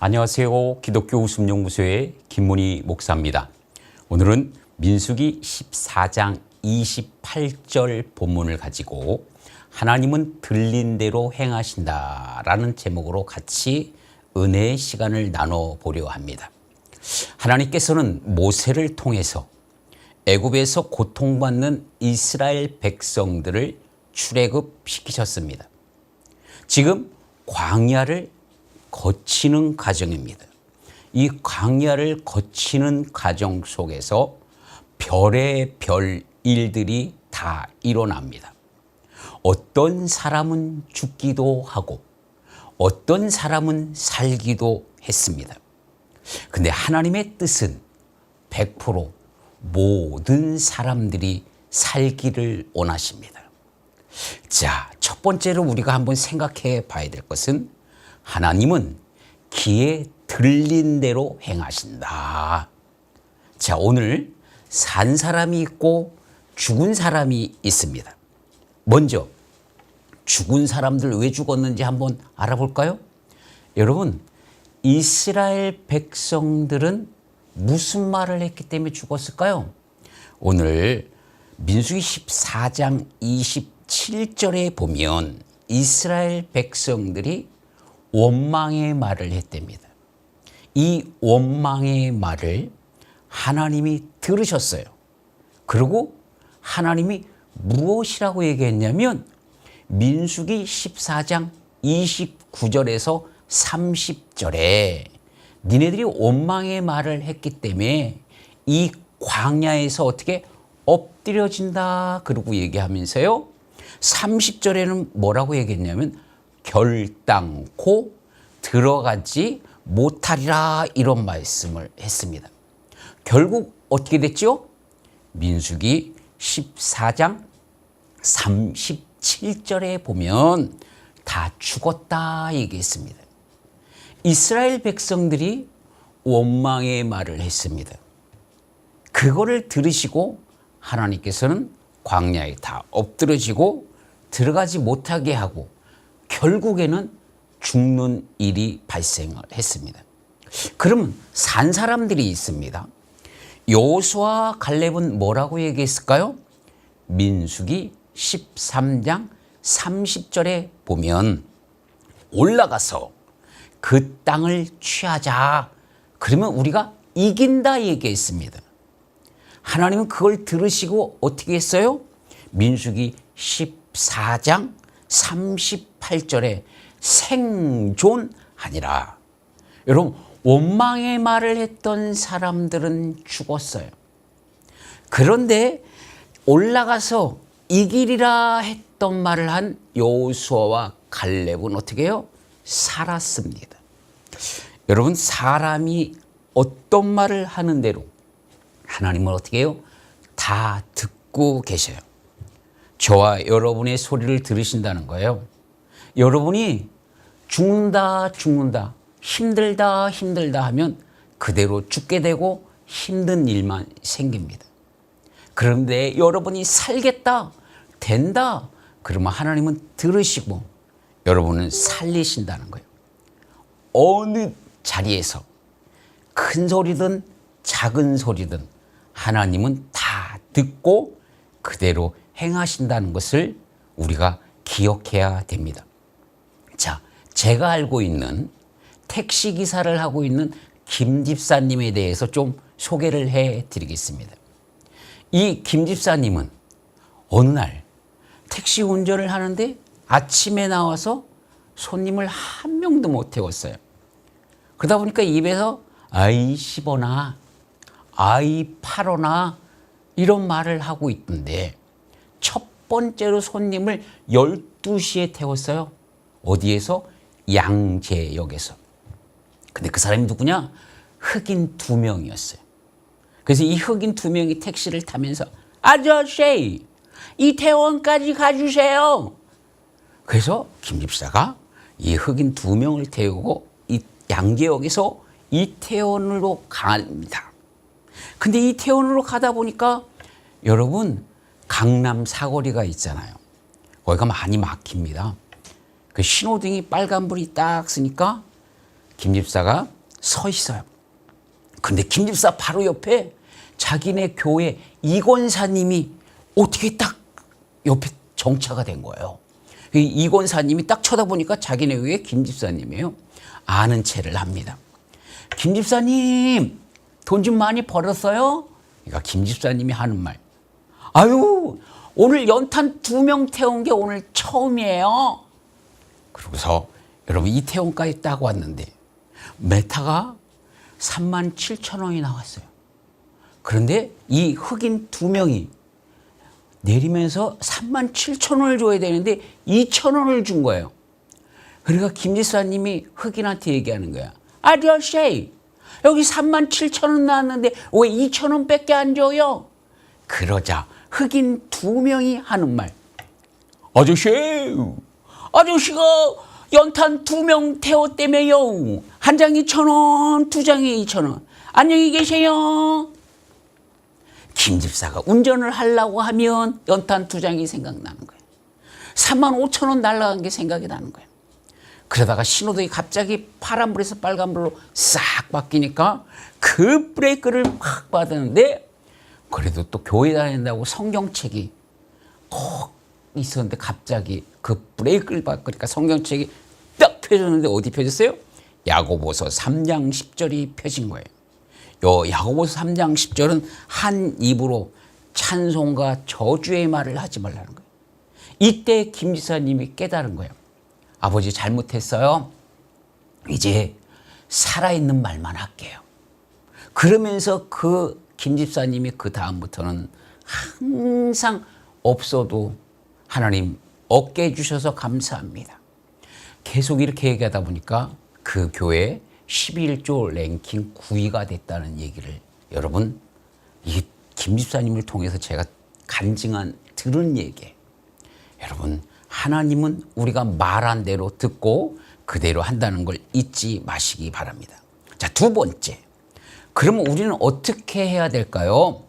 안녕하세요. 기독교 웃음연구소의 김문희 목사입니다. 오늘은 민수기 14장 28절 본문을 가지고 하나님은 들린 대로 행하신다라는 제목으로 같이 은혜의 시간을 나눠보려 합니다. 하나님께서는 모세를 통해서 애굽에서 고통받는 이스라엘 백성들을 출애굽시키셨습니다. 지금 광야를 거치는 과정입니다. 이 광야를 거치는 과정 속에서 별의 일들이 다 일어납니다. 어떤 사람은 죽기도 하고 어떤 사람은 살기도 했습니다. 근데 하나님의 뜻은 100% 모든 사람들이 살기를 원하십니다. 자, 첫 번째로 우리가 한번 생각해 봐야 될 것은 하나님은 귀에 들린 대로 행하신다. 자, 오늘 산 사람이 있고 죽은 사람이 있습니다. 먼저 죽은 사람들 왜 죽었는지 한번 알아볼까요? 여러분, 이스라엘 백성들은 무슨 말을 했기 때문에 죽었을까요? 오늘 민수기 14장 27절에 보면 이스라엘 백성들이 원망의 말을 했답니다. 이 원망의 말을 하나님이 들으셨어요. 그리고 하나님이 무엇이라고 얘기했냐면 민수기 14장 29절에서 30절에 니네들이 원망의 말을 했기 때문에 이 광야에서 어떻게 엎드려진다 그러고 얘기하면서요. 30절에는 뭐라고 얘기했냐면 결단코 들어가지 못하리라 이런 말씀을 했습니다. 결국 어떻게 됐죠? 민수기 14장 37절에 보면 다 죽었다 얘기했습니다. 이스라엘 백성들이 원망의 말을 했습니다. 그거를 들으시고 하나님께서는 광야에 다 엎드러지고 들어가지 못하게 하고 결국에는 죽는 일이 발생을 했습니다. 그러면 산 사람들이 있습니다. 여호수아와 갈렙은 뭐라고 얘기했을까요? 민수기 13장 30절에 보면 올라가서 그 땅을 취하자. 그러면 우리가 이긴다 얘기했습니다. 하나님은 그걸 들으시고 어떻게 했어요? 민수기 14장 38절에 생존하니라. 여러분, 원망의 말을 했던 사람들은 죽었어요. 그런데 올라가서 이기리라 했던 말을 한 여호수아와 갈렙은 어떻게 해요? 살았습니다. 여러분, 사람이 어떤 말을 하는 대로 하나님은 어떻게 해요? 다 듣고 계셔요. 저와 여러분의 소리를 들으신다는 거예요. 여러분이 죽는다 힘들다 하면 그대로 죽게 되고 힘든 일만 생깁니다. 그런데 여러분이 살겠다 된다 그러면 하나님은 들으시고 여러분은 살리신다는 거예요. 어느 자리에서 큰 소리든 작은 소리든 하나님은 다 듣고 그대로 행하신다는 것을 우리가 기억해야 됩니다. 자, 제가 알고 있는 택시기사를 하고 있는 김 집사님에 대해서 좀 소개를 해드리겠습니다. 이 김 집사님은 어느 날 택시 운전을 하는데 아침에 나와서 손님을 한 명도 못 태웠어요. 그러다 보니까 입에서 아이 10원아, 아이 8원아 이런 말을 하고 있던데 첫 번째로 손님을 12시에 태웠어요. 어디에서? 양재역에서. 근데 그 사람이 누구냐? 흑인 2명이었어요. 그래서 이 흑인 2명이 택시를 타면서 아저씨, 이태원까지 가주세요. 그래서 김 집사가 이 흑인 2명을 태우고 이 양재역에서 이태원으로 갑니다. 근데 이태원으로 가다 보니까 여러분 강남 사거리가 있잖아요. 거기가 많이 막힙니다. 그 신호등이 빨간불이 딱 쓰니까 김 집사가 서 있어요. 근데 김 집사 바로 옆에 자기네 교회 이 권사님이 어떻게 딱 옆에 정차가 된 거예요. 이 권사님이 딱 쳐다보니까 자기네 교회 김 집사님이에요. 아는 체를 합니다. 김 집사님, 돈 좀 많이 벌었어요? 그러니까 김 집사님이 하는 말. 아유, 오늘 연탄 2명 태운 게 오늘 처음이에요. 그러고서 여러분 이태원까지 딱 왔는데 메타가 37,000원이 나왔어요. 그런데 이 흑인 2명이 내리면서 37,000원을 줘야 되는데 2,000원을 준 거예요. 그러니까 김 집사님이 흑인한테 얘기하는 거야. 아저씨, 여기 37,000원 나왔는데 왜 2,000원밖에 안 줘요? 그러자 흑인 2명이 하는 말. 아저씨가 연탄 2명 태웠다며요. 한 장 2,000원, 2장에 2,000원. 안녕히 계세요. 김 집사가 운전을 하려고 하면 연탄 2장이 생각나는 거예요. 35,000원 날라간 게 생각이 나는 거예요. 그러다가 신호등이 갑자기 파란불에서 빨간불로 싹 바뀌니까 그 브레이크를 확 받았는데, 그래도 또 교회 다닌다고 성경책이 꼭 있었는데 갑자기 그 브레이크를 밟으니까 성경책이 딱 펴졌는데 어디 펴졌어요? 야고보서 3장 10절이 펴진 거예요. 요 야고보서 3장 10절은 한 입으로 찬송과 저주의 말을 하지 말라는 거예요. 이때 김 지사님이 깨달은 거예요. 아버지 잘못했어요. 이제 살아있는 말만 할게요. 그러면서 그 김 집사님이 그 다음부터는 항상 없어도 하나님 얻게 해주셔서 감사합니다. 계속 이렇게 얘기하다 보니까 그 교회 11조 랭킹 9위가 됐다는 얘기를 여러분, 이 김 집사님을 통해서 제가 들은 얘기예요. 여러분, 하나님은 우리가 말한 대로 듣고 그대로 한다는 걸 잊지 마시기 바랍니다. 자, 두 번째. 그러면 우리는 어떻게 해야 될까요?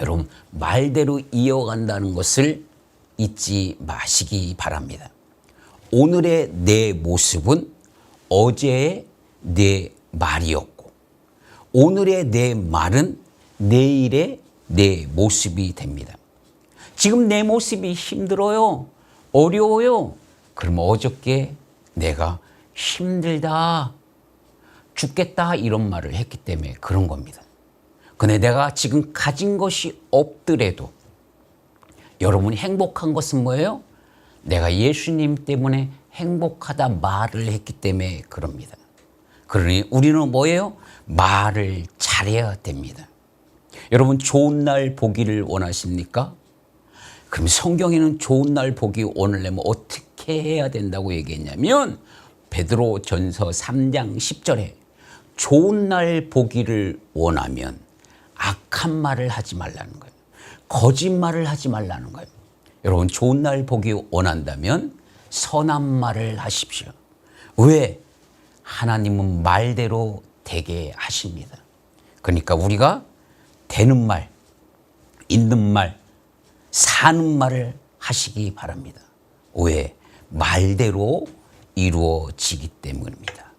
여러분, 말대로 이어간다는 것을 잊지 마시기 바랍니다. 오늘의 내 모습은 어제의 내 말이었고, 오늘의 내 말은 내일의 내 모습이 됩니다. 지금 내 모습이 힘들어요, 어려워요. 그럼 어저께 내가 힘들다, 죽겠다 이런 말을 했기 때문에 그런 겁니다. 근데 내가 지금 가진 것이 없더라도 여러분이 행복한 것은 뭐예요? 내가 예수님 때문에 행복하다 말을 했기 때문에 그럽니다. 그러니 우리는 뭐예요? 말을 잘해야 됩니다. 여러분, 좋은 날 보기를 원하십니까? 그럼 성경에는 좋은 날 보기 원하려면 어떻게 해야 된다고 얘기했냐면, 베드로전서 3장 10절에 좋은 날 보기를 원하면 악한 말을 하지 말라는 거예요. 거짓말을 하지 말라는 거예요. 여러분, 좋은 날 보기 원한다면 선한 말을 하십시오. 왜? 하나님은 말대로 되게 하십니다. 그러니까 우리가 되는 말, 있는 말, 사는 말을 하시기 바랍니다. 왜? 말대로 이루어지기 때문입니다.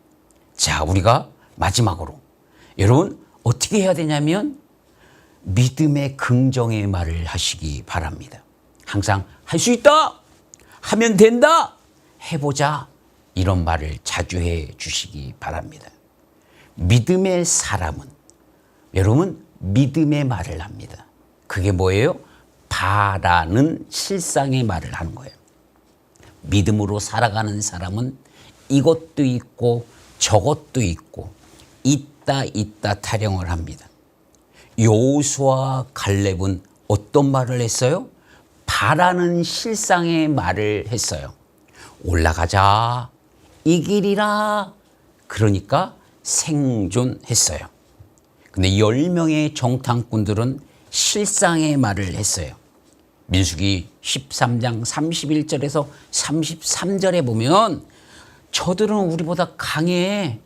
자, 우리가 마지막으로 여러분 어떻게 해야 되냐면 믿음의 긍정의 말을 하시기 바랍니다. 항상 할 수 있다, 하면 된다, 해보자, 이런 말을 자주 해 주시기 바랍니다. 믿음의 사람은 여러분 믿음의 말을 합니다. 그게 뭐예요? 바라는 실상의 말을 하는 거예요. 믿음으로 살아가는 사람은 이것도 있고 저것도 있고 있다 타령을 합니다. 여호수아와 갈렙은 어떤 말을 했어요? 바라는 실상의 말을 했어요. 올라가자, 이 길이라. 그러니까 생존했어요. 근데 10명의 정탐꾼들은 실상의 말을 했어요. 민수기 13장 31절에서 33절에 보면 저들은 우리보다 강해.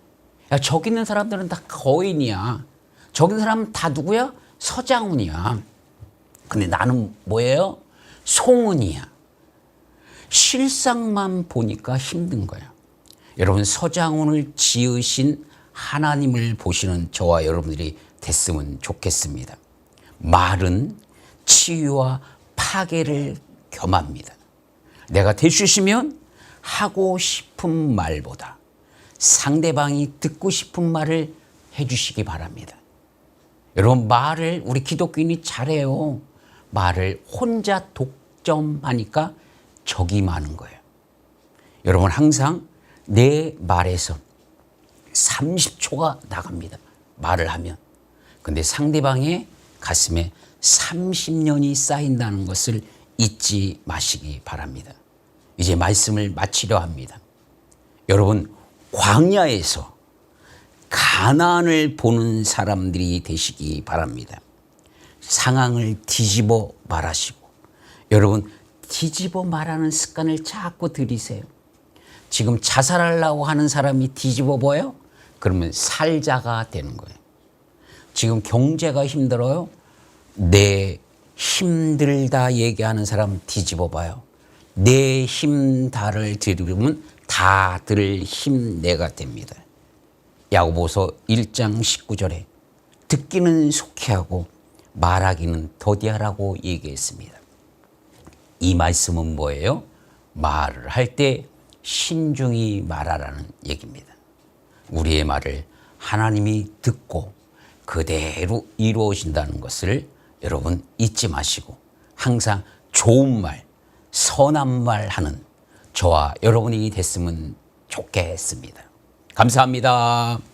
야, 저기 있는 사람들은 다 거인이야. 저기 있는 사람은 다 누구야? 서장훈이야. 근데 나는 뭐예요? 송은이야. 실상만 보니까 힘든 거야. 여러분, 서장훈을 지으신 하나님을 보시는 저와 여러분들이 됐으면 좋겠습니다. 말은 치유와 파괴를 겸합니다. 내가 되주시면 하고 싶은 말보다 상대방이 듣고 싶은 말을 해주시기 바랍니다. 여러분, 말을 우리 기독교인이 잘해요. 말을 혼자 독점하니까 적이 많은 거예요. 여러분, 항상 내 말에서 30초가 나갑니다. 말을 하면. 근데 상대방의 가슴에 30년이 쌓인다는 것을 잊지 마시기 바랍니다. 이제 말씀을 마치려 합니다. 여러분, 광야에서 가나안을 보는 사람들이 되시기 바랍니다. 상황을 뒤집어 말하시고, 여러분, 뒤집어 말하는 습관을 자꾸 들이세요. 지금 자살하려고 하는 사람이 뒤집어 보여요? 그러면 살자가 되는 거예요. 지금 경제가 힘들어요? 내 힘들다 얘기하는 사람 뒤집어 봐요. 내 힘다를 들으면 다 들을 힘 내가 됩니다. 야고보서 1장 19절에 듣기는 속히 하고 말하기는 더디하라고 얘기했습니다. 이 말씀은 뭐예요? 말을 할 때 신중히 말하라는 얘기입니다. 우리의 말을 하나님이 듣고 그대로 이루어진다는 것을 여러분 잊지 마시고 항상 좋은 말, 선한 말 하는 저와 여러분이 됐으면 좋겠습니다. 감사합니다.